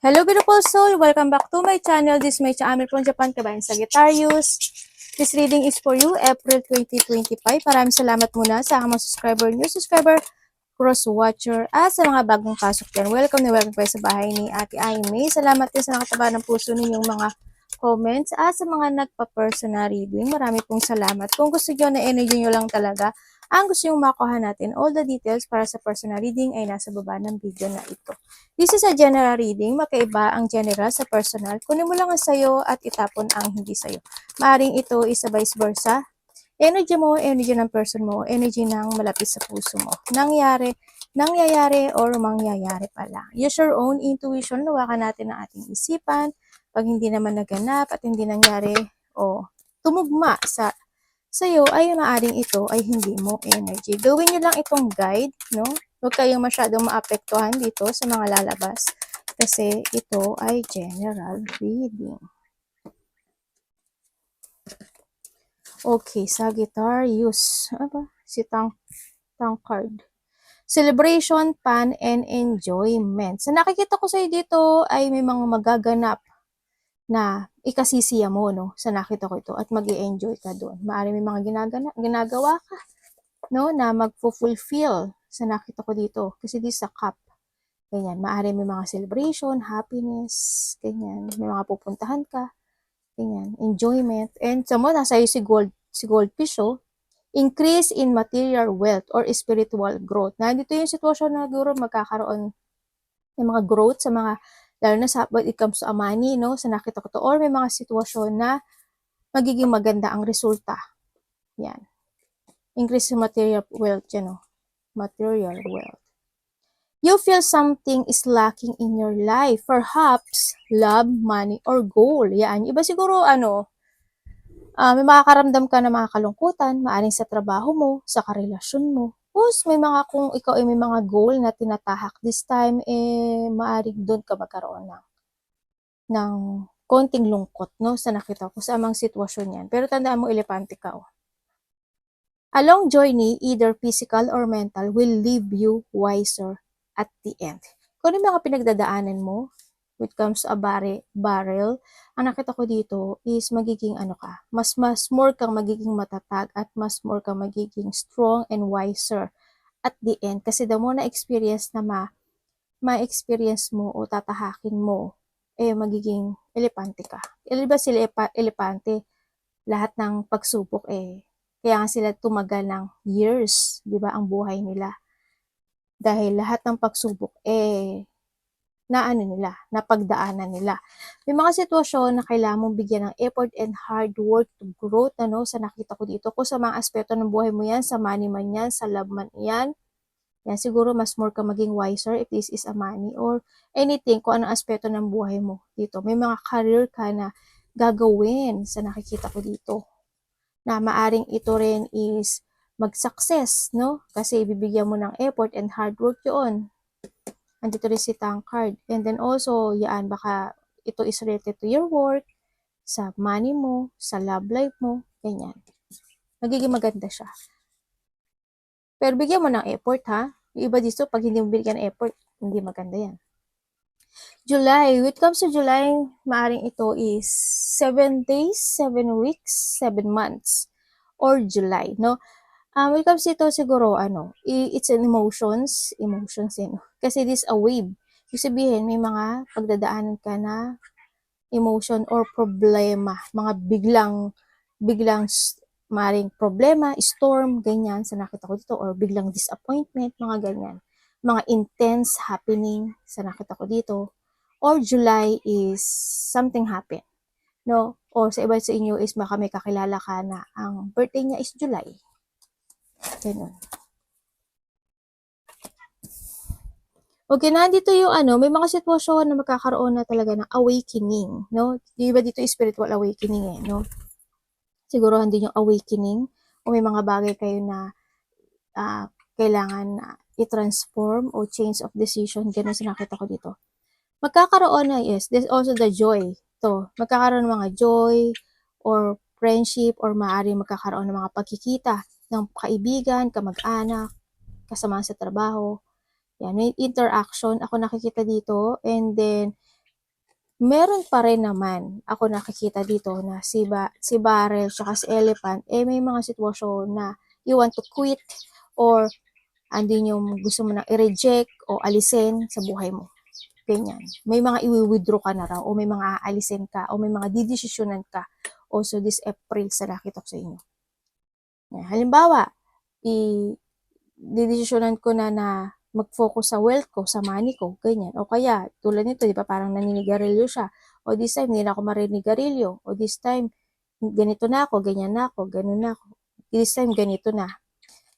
Hello beautiful soul! Welcome back to my channel. This is my channel from Japan, Kabayan Sagittarius. This reading is for you, April 2025. Maraming salamat muna sa mga subscriber, new subscriber, cross-watcher, at sa mga bagong pasok dyan. Welcome na welcome kayo sa bahay ni Ate Aimee. Salamat din sa nakataba ng puso ninyong mga comments at sa mga nagpa-personal reading. Marami pong salamat. Kung gusto nyo na energy nyo lang talaga, ang gusto nyo makuha natin, all the details para sa personal reading ay nasa baba ng video na ito. This is a general reading. Magkaiba ang general sa personal. Kunin mo lang ang sayo at itapon ang hindi sayo. Maaring ito is a vice versa. Energy mo, energy ng person mo, energy ng malapit sa puso mo. Nangyayari or mangyayari pala. Use your own intuition. Lawakan natin ang ating isipan. Pag hindi naman naganap at hindi nangyari o tumugma sa sa'yo, ay maaring ito ay hindi mo energy. Gawin nyo lang itong guide, no? Huwag kayong masyadong maapektuhan dito sa mga lalabas kasi ito ay general reading. Okay, Sagittarius. Ano ba? Si Tankard. Celebration, fun, and enjoyment. Sa nakikita ko sa'yo dito ay may mga magaganap na ikasisiya mo, no? Sa nakita ko ito at mag-i-enjoy ka doon. Maaari may mga ginagawa ka, no? Na magfulfill sa nakita ko dito. Kasi this sa cup. Ganyan. Maaari may mga celebration, happiness, ganyan. May mga pupuntahan ka. Ganyan. Enjoyment. And sa mo, nasa iyo si goldfish, oh. Increase in material wealth or spiritual growth. Nandito yung sitwasyon na siguro magkakaroon ng mga growth sa mga, lalo na sa when it comes to money, no? Sa nakita ko to. Or may mga sitwasyon na magiging maganda ang resulta. Yan. Increase in material wealth, yan, oh. Material wealth. You feel something is lacking in your life. Perhaps, love, money, or goal. Yan. Iba siguro, may makakaramdam ka ng mga kalungkutan, maaring sa trabaho mo, sa karelasyon mo. Tapos, kung ikaw ay may mga goal na tinatahak this time, maaring doon ka magkaroon ng konting lungkot, no? Sa nakita ko, sa amang sitwasyon yan. Pero tandaan mo, elepante ka, oh. A long journey, either physical or mental, will leave you wiser at the end. Kung ano yung mga pinagdadaanan mo, when it comes to a barrel, ang nakita ko dito is magiging mas more kang magiging matatag at mas more kang magiging strong and wiser at the end. Kasi the more na experience na ma-experience mo o tatahakin mo, magiging elepante ka. Diba sila elepante? Lahat ng pagsubok kaya nga sila tumagal ng years, di ba, ang buhay nila. Dahil lahat ng pagsubok, napagdaanan nila. May mga sitwasyon na kailangan mong bigyan ng effort and hard work to growth, sa nakita ko dito. Kung sa mga aspeto ng buhay mo yan, sa money man yan, sa love man yan, siguro mas more ka maging wiser if this is a money or anything, kung anong aspeto ng buhay mo dito. May mga career ka na gagawin sa nakikita ko dito, na maaring ito rin is mag-success, no? Kasi ibibigyan mo ng effort and hard work yun. Andito rin si Tankard. And then also, baka ito is related to your work, sa money mo, sa love life mo, ganyan. Magiging maganda siya. Pero bigyan mo ng effort, ha? Yung iba dito, pag hindi mo bigyan ng effort, hindi maganda yan. July. When it comes to July, maaring ito is 7 days, 7 weeks, 7 months, or July, no? When it comes to ito, siguro, it's an emotions yan. Kasi this a wave. Ibig sabihin, may mga pagdadaanan ka na emotion or problema, mga biglang maring problema, storm, ganyan, sa nakita ko dito, or biglang disappointment, mga ganyan. Mga intense happening, sa nakita ko dito. Or July is something happen, no? Or sa iba sa inyo is baka may kakilala ka na ang birthday niya is July. Ganun. Okay, nandito yung may mga sitwasyon na magkakaroon na talaga ng awakening, no? Di ba dito spiritual awakening, no? Siguro hindi yung awakening o may mga bagay kayo na kailangan i-transform o change of decision, ganun sa nakita ko dito. Magkakaroon na, yes, there's also the joy. Magkakaroon ng mga joy or friendship or maaari magkakaroon ng mga pagkikita ng kaibigan, kamag-anak, kasama sa trabaho. Yan, may interaction ako nakikita dito, and then meron pa rin naman ako nakikita dito na si Barrel tsaka si Elephant, may mga sitwasyon na you want to quit or andin yung gusto mo na i-reject o alisin sa buhay mo. Ganyan. May mga i-withdraw ka na raw o may mga aalisin ka o may mga didesisyonan ka also this April sa nakita ko sa inyo. Halimbawa, didesisyonan ko na mag-focus sa wealth ko, sa money ko, ganyan. O kaya, tulad nito, di ba, parang naninigarilyo siya. O this time, hindi na ako marinigarilyo. O this time, ganito na ako, ganyan na ako, ganun na ako. This time, ganito na.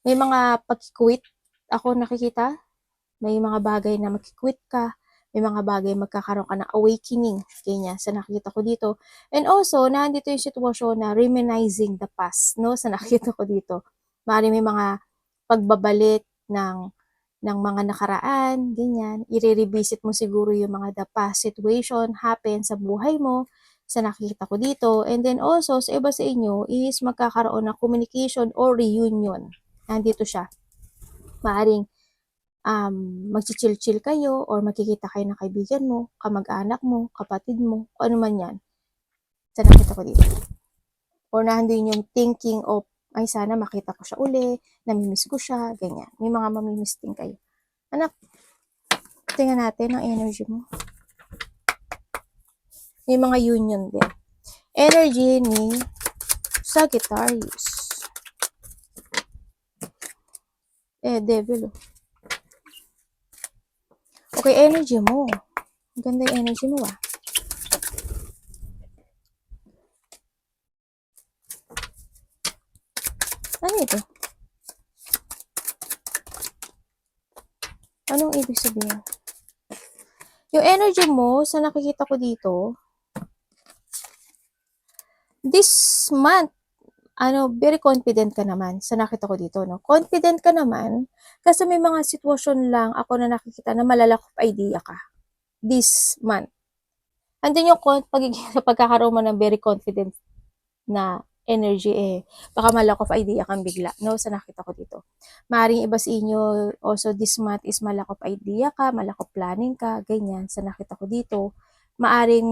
May mga pag-quit ako nakikita. May mga bagay na mag-quit ka. May mga bagay magkakaroon ka ng awakening. Ganyan, sa nakikita ko dito. And also, nandito yung sitwasyon na reminiscing the past, no? Sa nakikita ko dito. Maaaring may mga pagbabalik ng mga nakaraan, ganyan. I-revisit mo siguro yung mga the past situation happen sa buhay mo, sa nakikita ko dito. And then also, sa iba sa inyo is magkakaroon ng communication or reunion. Nandito siya. Maaring magchichill-chill kayo or magkikita kayo ng kaibigan mo, kamag-anak mo, kapatid mo, kung ano man yan. Sa nakita ko dito. Or nandun yung thinking of ay sana makita ko siya uli, namimiss ko siya, ganyan. May mga mamimiss din kayo. Anak, tingnan natin ang energy mo. May mga union din. Energy ni Sagittarius. Devil. Okay, energy mo. Ganda yung energy mo Ano ito? Anong ibig sabihin? Yung energy mo, sa nakikita ko dito, this month, very confident ka naman sa nakita ko dito, no? Confident ka naman kasi may mga sitwasyon lang ako na nakikita na malalakop idea ka this month. Andun yung pagkakaroon mo ng very confident na energy baka malack of idea kang bigla, no? Sa nakita ko dito. Maaring iba sa inyo, also this month is malack of idea ka, malack of planning ka, ganyan, sa nakita ko dito. Maaring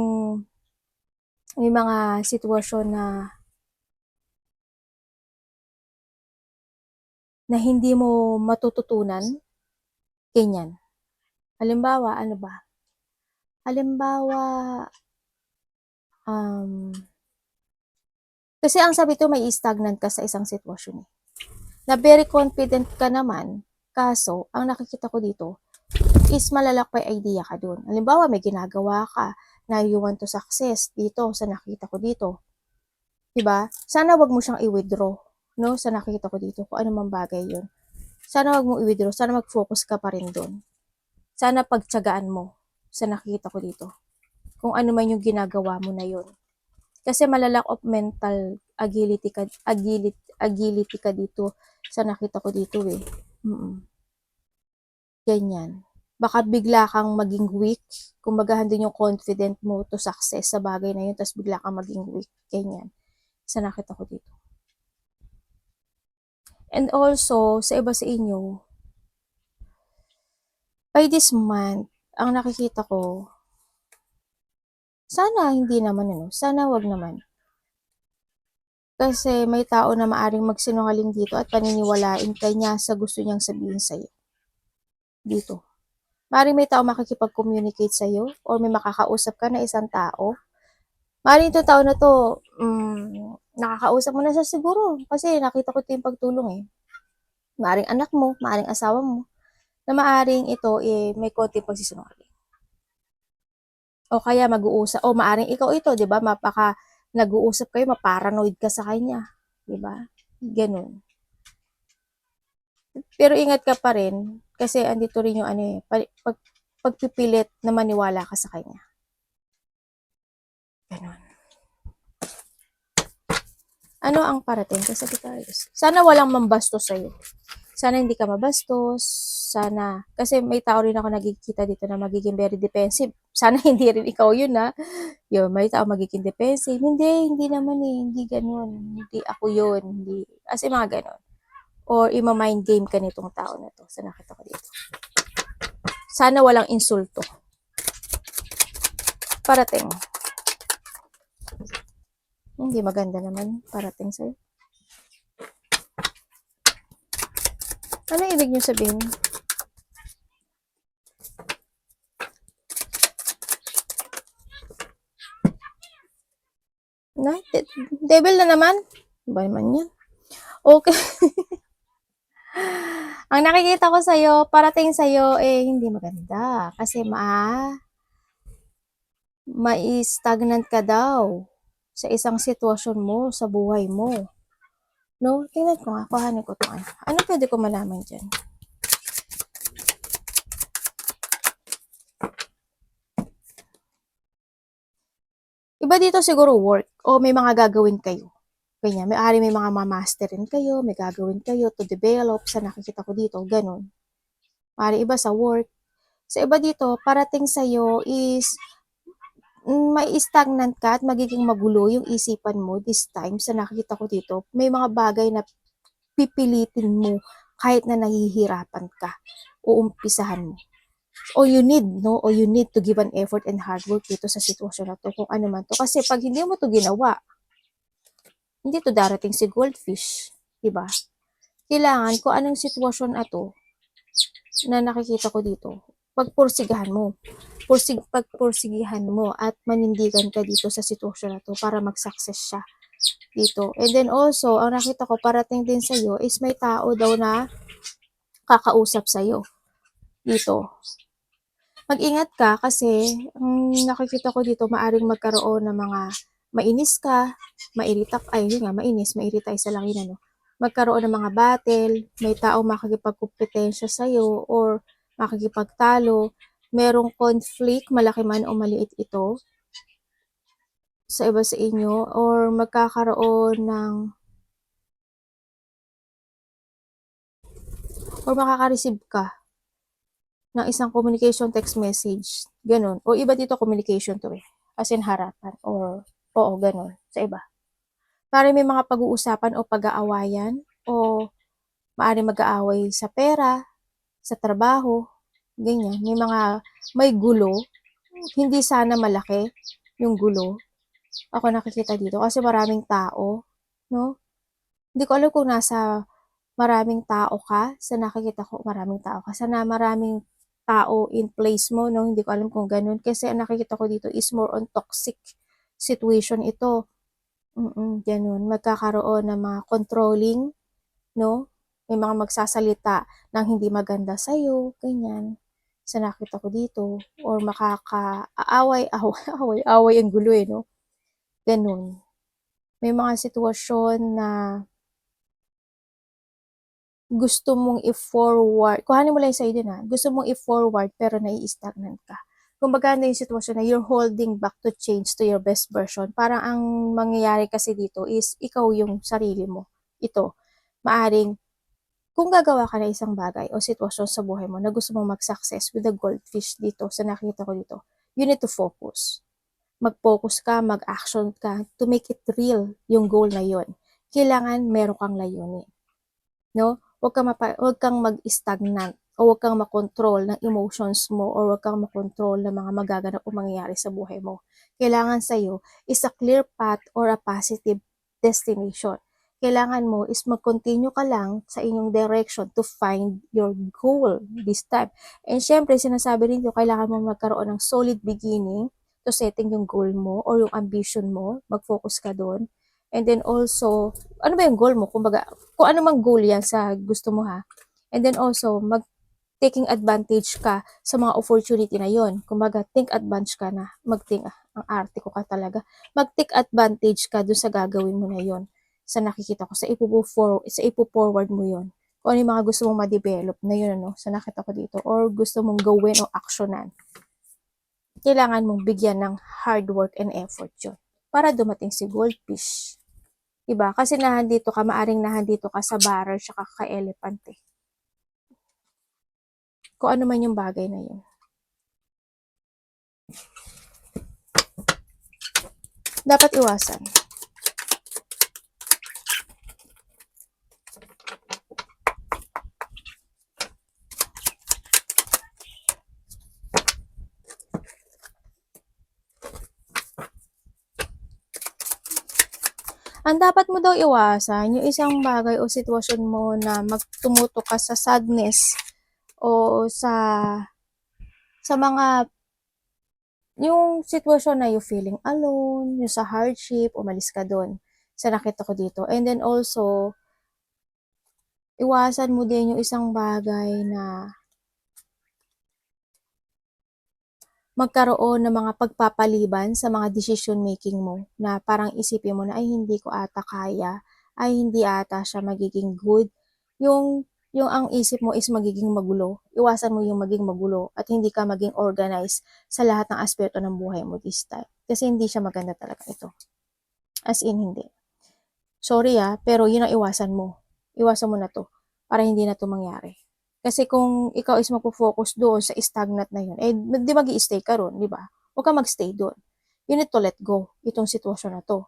may mga sitwasyon na hindi mo matututunan, ganyan. Halimbawa, ano ba? Halimbawa, kasi ang sabi to may stagnant ka sa isang sitwasyon na very confident ka naman, kaso, ang nakikita ko dito, is malalakpay idea ka dun. Halimbawa, may ginagawa ka na you want to success dito, sa nakita ko dito. Diba? Sana wag mo siyang i-withdraw, no? Sa nakita ko dito, kung ano mang bagay yun. Sana wag mo i-withdraw, sana mag-focus ka pa rin dun. Sana pagtsagaan mo, sa nakita ko dito. Kung ano man yung ginagawa mo na yun. Kasi malalack of mental agility ka dito sa nakita ko dito Ganyan. Baka bigla kang maging weak. Kumbaga din yung confident mo to success sa bagay na yun, tapos bigla kang maging weak. Ganyan. Sa nakita ko dito. And also, sa iba sa inyo, by this month, ang nakikita ko, sana hindi naman sana wag naman. Kasi may tao na maaring magsinungaling dito at paniniwalain ka niya sa gusto niyang sabihin sa'yo. Dito. Maaring may tao makikipag-communicate sa'yo or may makakausap ka na isang tao. Maaring itong tao na to, nakakausap mo na siya siguro kasi nakita ko ito yung pagtulong Maaring anak mo, maaring asawa mo, na maaring ito may konting pagsisinungaling. O kaya mag-uusap, o maaring ikaw ito, di ba? Mapaka nag-uusap kayo, maparanoid ka sa kanya. Di ba? Ganun. Pero ingat ka pa rin, kasi andito rin yung pagpipilit na maniwala ka sa kanya. Ganun. Ano ang parating ka, Sagittarius? Sana walang mambastos sa'yo. Sana hindi ka mabastos. Sana, kasi may tao rin ako nagkikita dito na magiging very defensive. Sana hindi rin ikaw yun Yun, may tao magiging defensive. Hindi naman hindi ganun. Hindi ako yun. Hindi, kasi mga ganun. Or ima-mind game ka nitong tao na to. Sa nakita ko dito. Sana walang insulto. parating. Hindi maganda naman parating sa'yo. Ano ibig niyo sabihin? Na, devil na naman? Ba naman yan? Okay. Ang nakikita ko sa'yo, parating sa'yo, hindi maganda. Kasi ma-stagnant ka daw sa isang sitwasyon mo, sa buhay mo. No? Tingnan ko nga, kuhanin ko ito. Ano pwede ko malaman dyan? Iba dito siguro work o may mga gagawin kayo. Ganyan, may mga mamasterin kayo, may gagawin kayo to develop sa nakikita ko dito, ganun. Maaari iba sa work. Sa iba dito, parating sa'yo is may stagnant ka at magiging magulo yung isipan mo this time sa nakikita ko dito. May mga bagay na pipilitin mo kahit na nahihirapan ka. Uumpisahan mo. O you need to give an effort and hard work dito sa sitwasyon na to, kung ano man to. Kasi pag hindi mo to ginawa, hindi to darating si goldfish, diba? Kailangan kung anong sitwasyon na to na nakikita ko dito, pagpursigahan mo. Pagpursigihan mo at manindigan ka dito sa sitwasyon na to para mag-success siya dito. And then also, ang nakita ko parating din sa'yo is may tao daw na kakausap sa'yo dito. Mag-ingat ka kasi nakikita ko dito maaring magkaroon ng mga mainis ka, mairita isa lang yun, ano. Magkaroon ng mga battle, may tao makikipagkumpetensya sa'yo or makikipagtalo, merong conflict, malaki man o maliit ito, sa iba sa inyo, or makaka-receive ka ng isang communication text message, ganun. O iba dito communication to as in harapan, or oo, ganun, sa iba. Para may mga pag-uusapan o pag-aawayan, o maaari mag-aaway sa pera, sa trabaho, ganyan. May gulo, hindi sana malaki yung gulo. Ako nakikita dito kasi maraming tao, no? Hindi ko alam kung nasa maraming tao ka, sa nakikita ko maraming tao ka, sana maraming tao in place mo, no? Hindi ko alam kung ganun. Kasi ang nakikita ko dito is more on toxic situation ito. Ganun. Magkakaroon ng mga controlling, no? May mga magsasalita ng hindi maganda sa'yo, ganyan. Sa nakita ko dito. Or makaka-aaway ang gulo no? Ganun. May mga sitwasyon na gusto mong i-forward, kuhanin mo lang yung sa'yo din gusto mong i-forward pero nai-stagnant ka. Kumbaga na yung sitwasyon na you're holding back to change to your best version. Parang ang mangyayari kasi dito is ikaw yung sarili mo. Ito, maaring kung gagawa ka na isang bagay o sitwasyon sa buhay mo na gusto mong mag-success with the goldfish dito, sa nakita ko dito, you need to focus. Mag-focus ka, mag-action ka to make it real yung goal na yun. Kailangan meron kang layunin. No? Huwag kang mag-stagnant o huwag kang makontrol ng emotions mo or huwag kang makontrol ng mga magaganap o mangyayari sa buhay mo. Kailangan sa'yo is a clear path or a positive destination. Kailangan mo is mag-continue ka lang sa inyong direction to find your goal this time. And syempre, sinasabi rin ko, kailangan mo magkaroon ng solid beginning to setting yung goal mo or yung ambition mo. Mag-focus ka doon. And then also, ano ba yung goal mo? Kumbaga, kung ano mang goal yan sa gusto mo And then also, taking advantage ka sa mga opportunity na yon. Kumbaga, think advantage ka na. Ang arte ko ka talaga. Mag-take advantage ka doon sa gagawin mo na yon. Sa nakikita ko, sa ipo-forward mo yon. Kung ano yung mga gusto mong ma-develop na yun, sa nakita ko dito. Or gusto mong gawin o actionan. Kailangan mong bigyan ng hard work and effort yun. Para dumating si goldfish. Diba? Kasi maaring nahandito ka sa barrel tsaka ka-elephant Kung ano man yung bagay na yun. Dapat iwasan. Ang dapat mo daw iwasan, yung isang bagay o sitwasyon mo na magtumuto ka sa sadness o sa mga yung sitwasyon na you feeling alone, yung sa hardship, umalis ka doon. Sa nakita ko dito. And then also, iwasan mo din yung isang bagay na magkaroon ng mga pagpapaliban sa mga decision making mo na parang isipin mo na ay hindi ko ata kaya, ay hindi ata siya magiging good. Yung ang isip mo is magiging magulo. Iwasan mo yung maging magulo at hindi ka maging organized sa lahat ng aspeto ng buhay mo this time. Kasi hindi siya maganda talaga ito. As in, hindi. Sorry pero yun ang iwasan mo. Iwasan mo na to para hindi na to mangyari. Kasi kung ikaw is magpo-focus doon sa stagnant na yun, di mag-i-stay ka ron, di ba? Huwag ka mag-stay doon. You need to let go itong sitwasyon na to.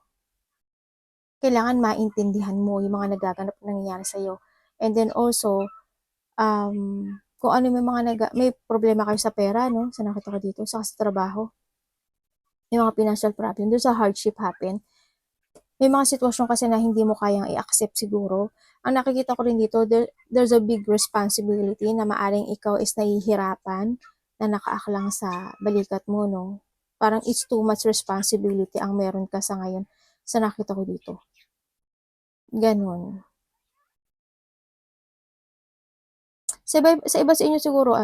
Kailangan maintindihan mo yung mga nagaganap na nangyayari sa'yo. And then also, kung ano may problema kayo sa pera, no? Sa nakita ko dito, sa trabaho. Yung mga financial problem, doon sa hardship happen, may mga sitwasyon kasi na hindi mo kayang i-accept siguro. Ang nakikita ko rin dito, there's a big responsibility na maaring ikaw is nahihirapan na nakaaklang sa balikat mo, no? Parang it's too much responsibility ang meron ka sa ngayon sa nakita ko dito. Ganon. Sa iba sa inyo siguro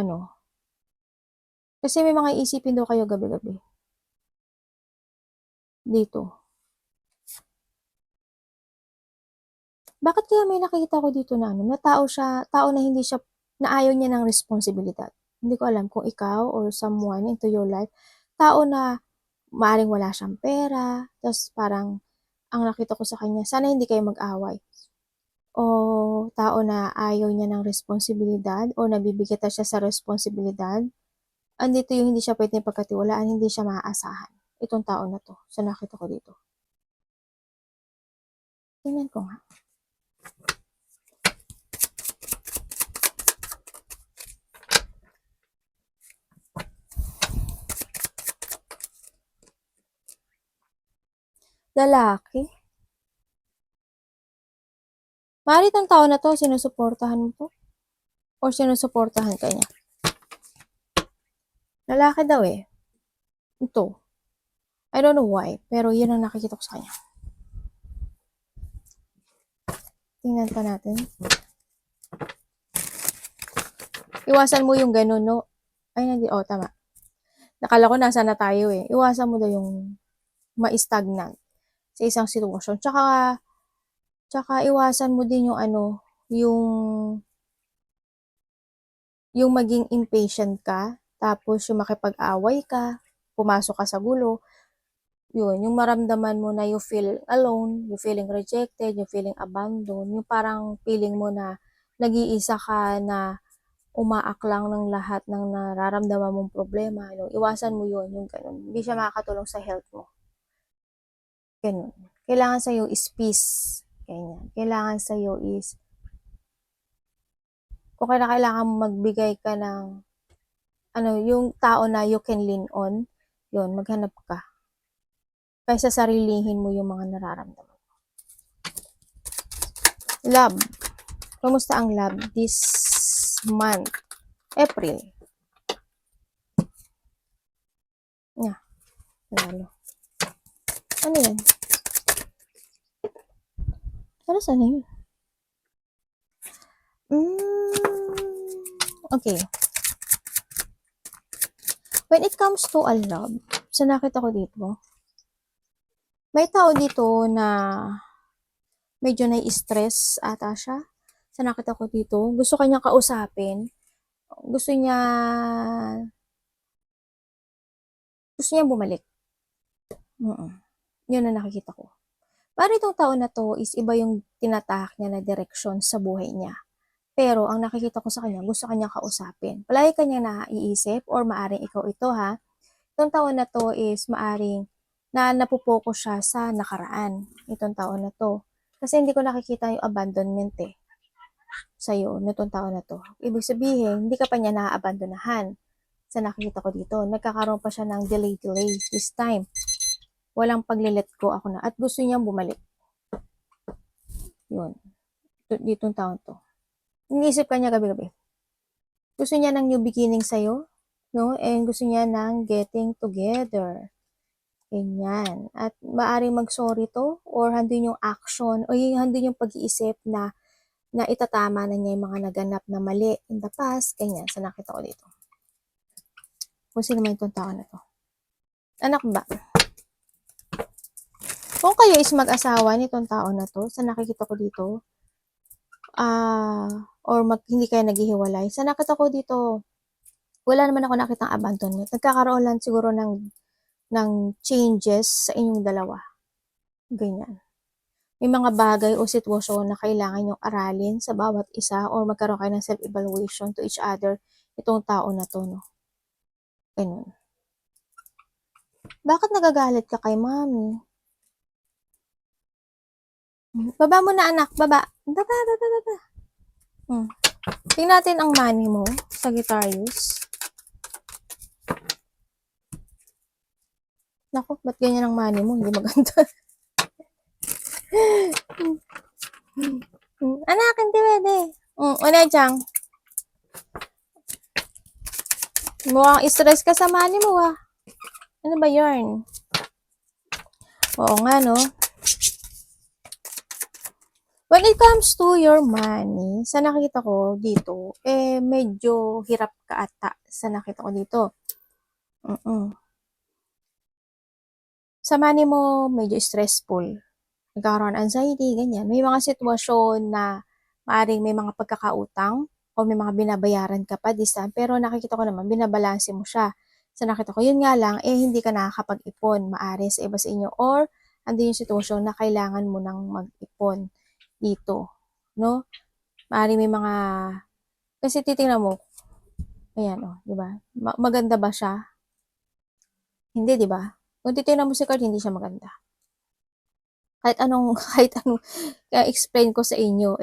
kasi may mga isipin daw kayo gabi-gabi. Dito. Bakit kaya may nakikita ko dito na na tao na hindi siya, na ayaw niya ng responsibilidad. Hindi ko alam kung ikaw or someone into your life, tao na maaring wala siyang pera, tapos parang, ang nakita ko sa kanya, sana hindi kayo mag-away. O tao na ayaw niya ng responsibilidad o nabibigatan siya sa responsibilidad. Andito yung hindi siya pwedeng pagkatiwalaan, hindi siya maaasahan. Itong tao na to, sa nakita ko dito. Tingnan ko nga. Lalaki. Maaari itong tao na to, sinusuportahan mo to? Or sinusuportahan ka niya? Lalaki daw eh. Ito. I don't know why, pero yun ang nakikita ko sa kanya. Tingnan pa natin. Iwasan mo yung ganun, no? Ay, hindi. Oh, tama. Nakala ko nasa na tayo eh. Iwasan mo daw yung ma-stagnant sa isang sitwasyon. Tsaka iwasan mo din yung yung maging impatient ka, tapos yung makipag-away ka, pumasok ka sa gulo, yun, yung maramdaman mo na you feel alone, you feeling rejected, you feeling abandoned, yung parang feeling mo na nag-iisa ka na umaaklang ng lahat ng nararamdaman mong problema, iwasan mo yun, yung ganun. Hindi siya makakatulong sa health mo. Ganun. Kailangan sa'yo is peace. Ganyan. Kailangan sa'yo is, kung kailangan magbigay ka ng, yung tao na you can lean on, yun, maghanap ka. Kaysa sarilihin mo yung mga nararamdaman mo. Love. Kumusta ang love this month? April. Yeah. Lalo. Ano yan? Ano sana yun? Okay. When it comes to a love, sa nakita ko dito, may tao dito na medyo nai-stress ata siya. Sa nakita ko dito, gusto kanyang kausapin. Gusto niya bumalik. Yun ang nakikita ko. Parang itong tao na to is iba yung tinatahak niya na direksyon sa buhay niya. Pero ang nakikita ko sa kanya, gusto kanyang kausapin. Palagi kanya naiisip or maaring ikaw ito ha. Itong tao na to is maaring na napopokus siya sa nakaraan. Itong tao na to. Kasi hindi ko nakikita yung abandonment sa'yo, nitong tao na to. Ibig sabihin, hindi ka pa niya na-abandonahan. Sa nakikita ko dito, nagkakaroon pa siya ng delay this time. Walang pagle-let go ako na. At gusto niyang bumalik. Yun. Ditong taon to. Iniisip ka niya gabi-gabi. Gusto niya ng new beginning sa'yo, no? And gusto niya ng getting together. Ganyan. At maaring mag-sorry to or handun yung action o handun yung pag-iisip na itatama na niya yung mga naganap na mali in the past. Ganyan. Sa nakita ko dito. Kung sino man itong tao na to. Anak ba? Kung kayo is mag-asawa nitong tao na to, sa nakikita ko dito, or hindi kayo naghihiwalay, sa nakita ko dito, wala naman ako nakitang abandonment. Nagkakaroon lang siguro ng changes sa inyong dalawa. Ganyan. May mga bagay o sitwasyon na kailangan nyong aralin sa bawat isa or magkaroon kayo ng self-evaluation to each other itong tao na to, no? Ganun. Bakit nagagalit ka kay mami? Baba mo na, anak. Baba. Baba. Tingnan natin ang money mo, Sagittarius. Naku, ba't ganyan ang money mo? Hindi maganda. Anak, hindi pwede. Unay-chang. Mukhang stress ka sa money mo, ah. Ano ba yarn? Oo nga, no? When it comes to your money, sa nakita ko dito, medyo hirap ka ata sa nakita ko dito. Sa money mo, medyo stressful. Nagkakaroon anxiety, ganyan. May mga sitwasyon na maaaring may mga pagkakautang o may mga binabayaran ka pa this time, pero nakikita ko naman, binabalanse mo siya. Sa nakita ko, yun nga lang, hindi ka nakakapag-ipon, maaari sa iba sa inyo, or andun yung sitwasyon na kailangan mo nang mag-ipon dito, no? Maaaring may mga, kasi titingnan mo, ayan, di ba? Maganda ba siya? Hindi, di ba? Kung titingnan mo si card, hindi siya maganda. Kahit anong explain ko sa inyo,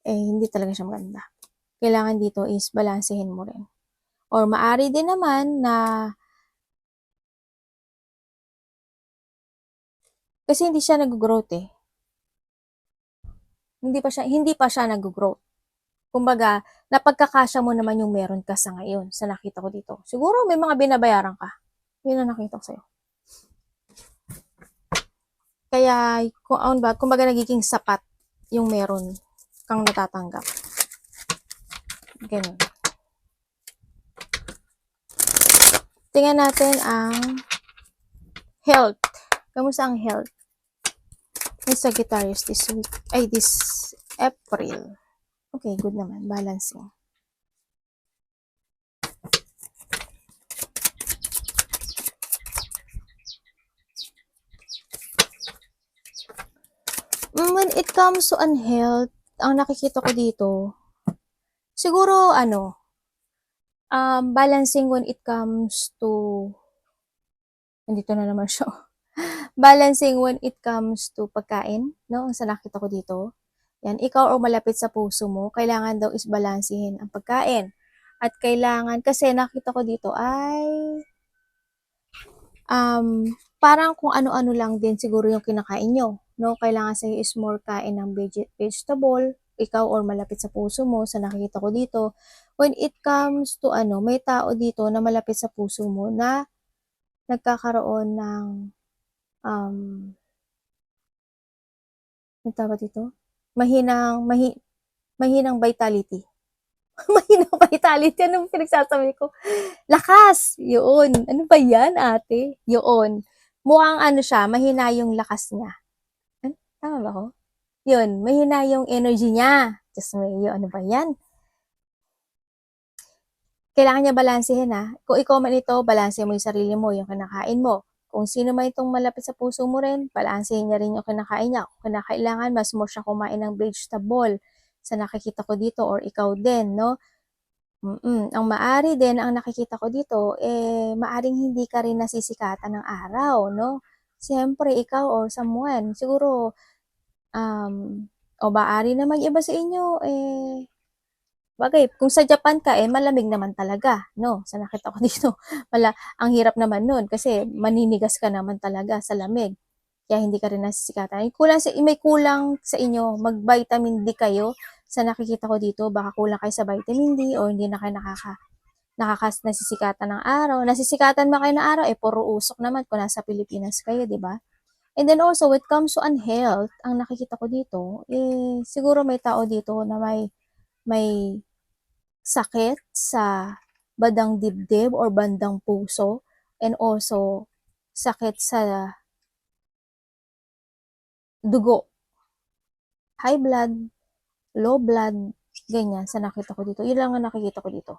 hindi talaga siya maganda. Kailangan dito is balansehin mo rin. Or maari din naman na kasi hindi siya nag-growth eh. Hindi pa siya nag-growth. Kumbaga, napagkakasya mo naman yung meron ka sa ngayon, sa nakita ko dito. Siguro may mga binabayaran ka. Yun ang nakita ko sa'yo. Kaya, kumbaga nagiging sapat yung meron kang natatanggap. Ganun. Tingnan natin ang health. Kamusta ang health? May Sagittarius this week. This April. Okay, good naman. Balancing. When it comes to unhealth, ang nakikita ko dito, siguro balancing when it comes to, nandito na naman siya. Balancing when it comes to pagkain, no? Ang sa nakita ko dito. Yan, ikaw o malapit sa puso mo, kailangan daw is balansehin ang pagkain. At kailangan, kasi nakita ko dito ay, parang kung ano-ano lang din siguro yung kinakain nyo. No? Kailangan sa'yo is more kain ng vegetable, ikaw or malapit sa puso mo, sa nakikita ko dito. When it comes to may tao dito na malapit sa puso mo na nagkakaroon ng ano tawag dito? Mahinang vitality. Mahinang vitality. Anong pinagsasabi ko? Lakas! Yun. Ano ba yan, ate? Yun. Mukhang siya, mahina yung lakas niya. Tama ba ko? Yun, mahina yung energy niya. Just may, ano ba yan? Kailangan niya balansehin Kung ikaw man ito, balanse mo yung sarili mo, yung kinakain mo. Kung sino man itong malapit sa puso mo rin, balansehin niya rin yung kinakain niya. Kung kinakailangan, mas mo siya kumain ng vegetable sa nakikita ko dito or ikaw din, no? Ang maari din, ang nakikita ko dito, maaring hindi ka rin nasisikatan ng araw, no? Siyempre, ikaw or someone, siguro, o maari na mag-iba sa inyo, bagay, kung sa Japan ka, malamig naman talaga, no? Sa nakita ko dito, ang hirap naman nun, kasi maninigas ka naman talaga sa lamig. Kaya hindi ka rin nasisikatan. May kulang sa inyo, mag-vitamin D kayo. Sa nakikita ko dito, baka kulang kayo sa vitamin D o hindi na kayo nasisikatan ng araw. Nasisikatan ba kayo ng araw? Puro usok naman kung nasa Pilipinas kayo, di ba? And then also, when it comes to unhealth, ang nakikita ko dito, siguro may tao dito na may sakit sa bandang dibdib or bandang puso, and also sakit sa dugo, high blood, low blood, ganyan sa nakita ko dito. Yun lang ang nakikita ko dito.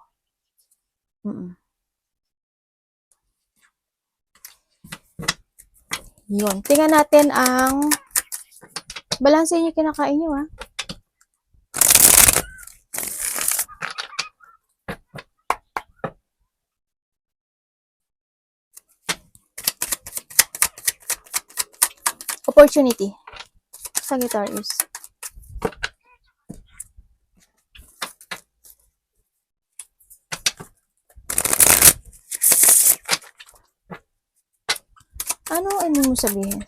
Yun. Tingnan natin ang balanse niyo kinakain niyo, ha. Opportunity. Sagittarius. Ano mo sabihin?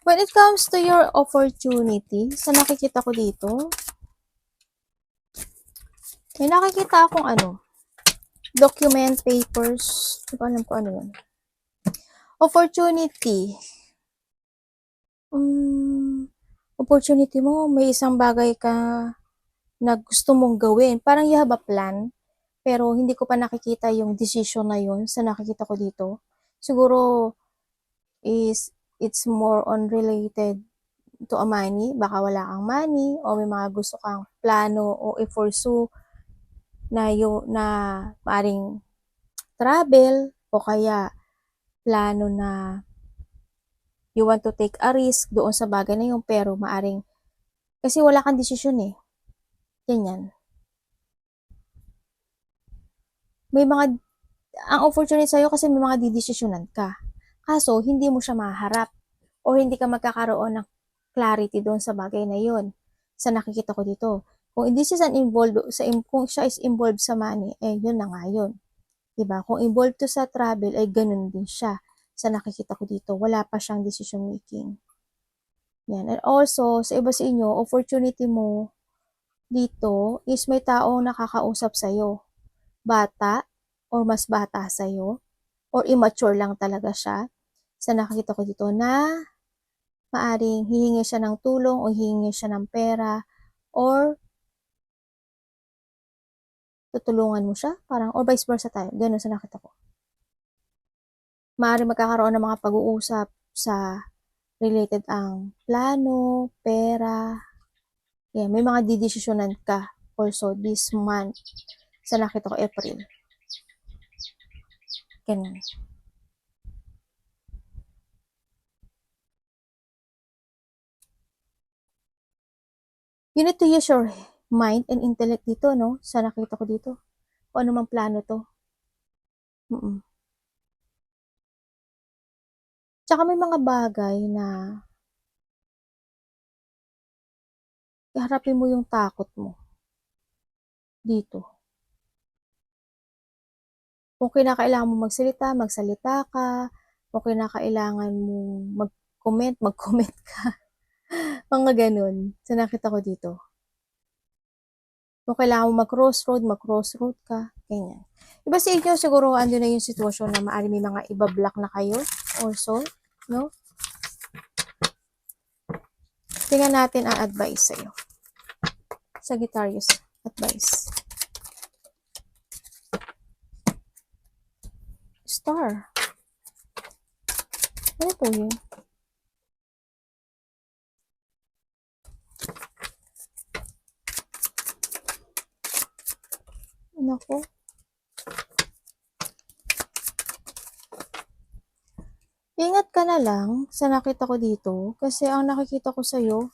When it comes to your opportunity, sa nakikita ko dito, may nakikita akong document, papers, hindi ko alam kung ano yun. Opportunity. Opportunity mo, may isang bagay ka na gusto mong gawin. Parang you have a plan, pero hindi ko pa nakikita yung decision na yun sa nakikita ko dito. Siguro, it's more on related to a money. Baka wala kang money, o may mga gusto kang plano o i-pursue na maaring travel, o kaya plano na you want to take a risk doon sa bagay na yun, pero maaring kasi wala kang desisyon ganyan. Ang opportunity sa'yo kasi may mga didesisyonan ka. Kaso, hindi mo siya maharap o hindi ka magkakaroon ng clarity doon sa bagay na yun. Sa nakikita ko dito. Kung kung siya is involved sa money, yun na nga yun. Diba? Kung involved to sa travel, ganun din siya. Sa nakikita ko dito, wala pa siyang decision making. Yan. And also, sa iba sa inyo, opportunity mo dito is may taong nakakausap sa'yo. Bata, or mas bata sa'yo, or immature lang talaga siya. Sa nakikita ko dito na maaring hihingi siya ng tulong o hihingi siya ng pera, or tutulungan mo siya, parang, or vice versa tayo. Ganun sa nakita ko. Maaring magkakaroon ng mga pag-uusap sa related ang plano, pera. Yeah, may mga didesisyonan ka also this month. Sa nakita ko, April. Ganun. You need to use your mind and intellect dito, no? Sa nakita ko dito. Kung ano mang plano to. Tsaka may mga bagay na iharapin mo yung takot mo dito. Kung kinakailangan mo magsalita ka. Kung kinakailangan mo mag-comment ka. Mga ganun. Sa nakita ko dito. Kung kailangan mo mag-crossroad ka. Ganyan. Iba sa inyo, siguro ando na yung sitwasyon na maaari may mga iba-block na kayo also, no? Tingnan natin ang advice sa'yo. Sagittarius, advice. Star. Ano po yun? Nako. Ingat ka na lang sa nakita ko dito kasi ang nakikita ko sa'yo,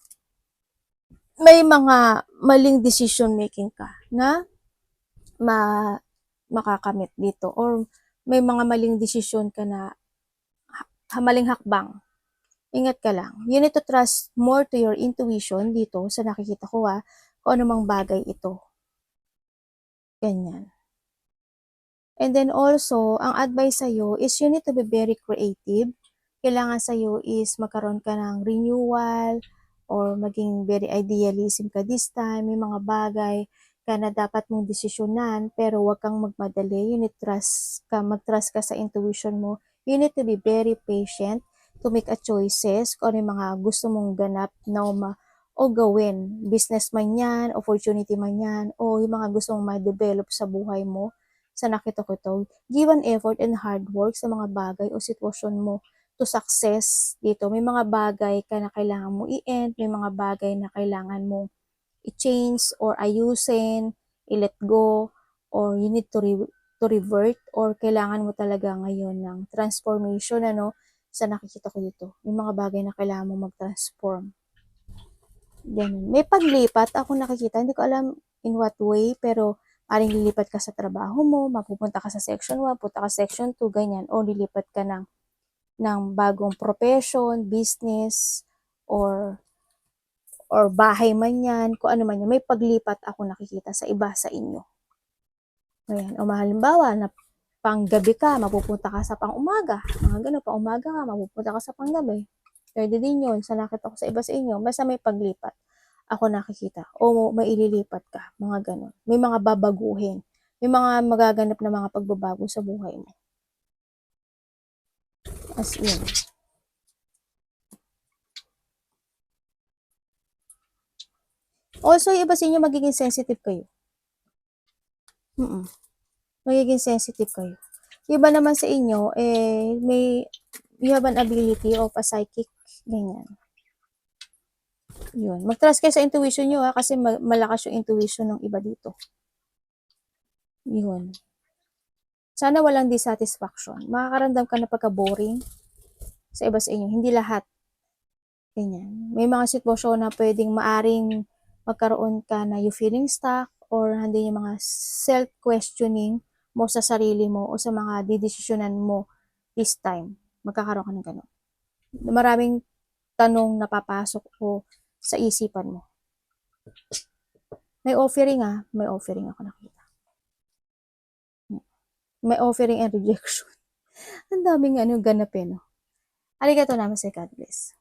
may mga maling decision making ka na makakamit dito, or may mga maling desisyon ka na maling hakbang. Ingat ka lang. You need to trust more to your intuition dito sa nakikita ko kung anumang bagay ito. Ganyan. And then also, ang advice sa'yo is you need to be very creative kailangan sa'yo is magkaroon ka ng renewal or maging very idealism ka this time. May mga bagay ka na dapat mong desisyonan pero huwag kang magmadali. You need mag-trust ka sa intuition mo. You need to be very patient to make a choices kung ano yung mga gusto mong ganap na o gawin. Business man yan, opportunity man yan, o yung mga gusto mong ma-develop sa buhay mo. Sa nakita ko to, give an effort and hard work sa mga bagay o sitwasyon mo to success dito. May mga bagay ka na kailangan mo i-end, may mga bagay na kailangan mo i-change or ayusin, i-let go, or you need to revert, or kailangan mo talaga ngayon ng transformation, sa nakikita ko dito. May mga bagay na kailangan mo mag-transform. Ganun. May paglipat ako nakikita, hindi ko alam in what way, pero aring lilipat ka sa trabaho mo, mapupunta ka sa section 1, punta ka sa section 2, ganyan, o lilipat ka ng bagong profession, business, or bahay man yan, kung ano man yan, may paglipat ako nakikita sa iba sa inyo. Ayan, o halimbawa, na panggabi ka, mapupunta ka sa pang-umaga, mga gano'n, pang-umaga ka, mapupunta ka sa panggabi. Pwede din yun, sa nakita ko sa iba sa inyo, basta may paglipat ako nakikita, o may ililipat ka, mga gano'n. May mga babaguhin, may mga magaganap na mga pagbabago sa buhay mo. As in. Also, yung iba sa inyo, magiging sensitive kayo. Magiging sensitive kayo. Yung iba naman sa inyo, you have an ability of a psychic, ganyan. Yun. Mag-trust kayo sa intuition nyo, kasi malakas yung intuition ng iba dito. Yun. Sana walang dissatisfaction. Makakaramdam ka na pagka-boring sa iba sa inyo. Hindi lahat. Ganyan. May mga sitwasyon na maaring magkaroon ka na you feeling stuck, or hindi yung mga self-questioning mo sa sarili mo o sa mga didesisyonan mo this time. Magkakaroon ka ng gano'n. Maraming tanong na papasok ko sa isipan mo. May offering may offering ako nakita. May offering and rejection. Ang daming ganap no. Arigato namaste, God bless.